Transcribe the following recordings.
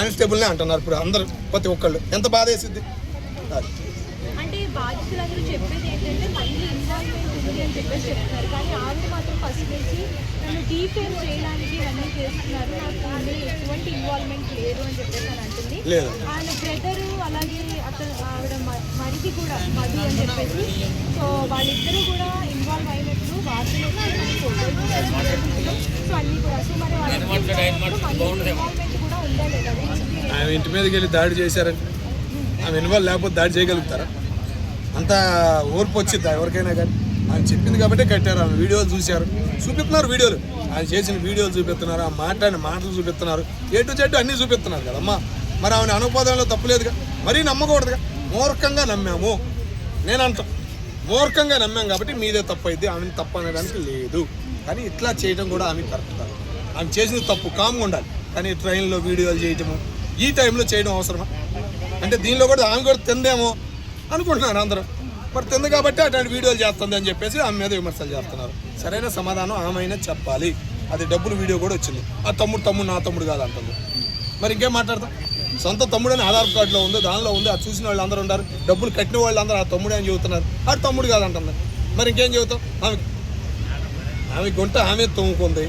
కానిస్టేబుల్నే అంటున్నారు ఇప్పుడు అందరూ ప్రతి ఒక్కళ్ళు. ఎంత బాధ వేసింది. అంటే బాధితులందరూ చెప్పేది ఏంటంటే మళ్ళీ ఇన్వాల్వ్మెంట్ ఉంది అని చెప్పేసి చెప్తున్నారు, కానీ ఆవిడ మాత్రం ఫస్ట్ నుంచి నన్ను డీఫేమ్ చేయడానికి ఇవన్నీ చేస్తున్నారు, నాకు అందులో ఎటువంటి ఇన్వాల్వ్మెంట్ లేదు అని చెప్పేసి అని అంటుంది. ఆయన బ్రదరు అలాగే అతను ఆవిడ మరిది కూడా మధు అని చెప్పేసి, సో వాళ్ళిద్దరూ కూడా ఇన్వాల్వ్ అయినట్లు వార్తలు ఫోటోలు సో అన్నీ కూడా. సో మరి ఇన్వాల్వ్మెంట్ కూడా ఉందా లేదా? ఆమె ఇంటి మీదకి వెళ్ళి దాడి చేశారంటే ఆమె ఇన్వాల్వ్ లేకపోతే దాడి చేయగలుగుతారా? అంత ఓర్పు వచ్చిద్దా ఎవరికైనా? కానీ ఆయన చెప్పింది కాబట్టి కట్టారు. ఆమె వీడియోలు చూపిస్తున్నారు వీడియోలు, ఆయన చేసిన వీడియోలు చూపిస్తున్నారు, ఆ మాట్లాడిన మాటలు చూపిస్తున్నారు, ఏ టు జెడ్ అన్నీ చూపిస్తున్నారు కదమ్మా. మరి ఆమె అనుపాదంలో తప్పులేదుగా, మరీ నమ్మకూడదుగా. మూర్ఖంగా నమ్మాము, నేను అంటాం మూర్ఖంగా నమ్మాం కాబట్టి మీదే తప్పు అయింది, ఆమెను తప్పు అనడానికి లేదు. కానీ ఇట్లా చేయడం కూడా ఆమె కరెక్ట్ కాదు. ఆమె చేసిన తప్పు కామ్గా ఉండాలి, కానీ ట్రైన్లో వీడియోలు చేయటము ఈ టైంలో చేయడం అవసరమా? అంటే దీనిలో కూడా ఆమె కూడా తిందేమో అనుకుంటున్నారు అందరూ. మరి తింది కాబట్టి అటువంటి వీడియోలు చేస్తుంది అని చెప్పేసి ఆమె మీద విమర్శలు చేస్తున్నారు. సరైన సమాధానం ఆమె అయినా చెప్పాలి. అది డబ్బులు వీడియో కూడా వచ్చింది, ఆ తమ్ముడు నా తమ్ముడు కాదంటుంది. మరి ఇంకేం మాట్లాడతాం? సొంత తమ్ముడు అని ఆధార్ కార్డులో ఉంది, దానిలో ఉంది, అది చూసిన వాళ్ళు అందరూ ఉన్నారు, డబ్బులు కట్టిన వాళ్ళు అందరూ ఆ తమ్ముడే అని చెబుతున్నారు, ఆ తమ్ముడు కాదంటుంది. మరి ఇంకేం చెబుతాం? ఆమె గుంట ఆమె తోముకుంది,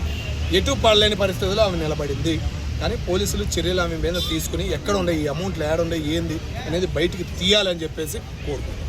ఎటు పడలేని పరిస్థితుల్లో ఆమె నిలబడింది. కానీ పోలీసులు చర్యలు ఆమె మీద తీసుకుని ఎక్కడ ఉండే ఈ అమౌంట్లు ఏడుండే ఏంది అనేది బయటికి తీయాలని చెప్పేసి కోరుకుంటున్నాం.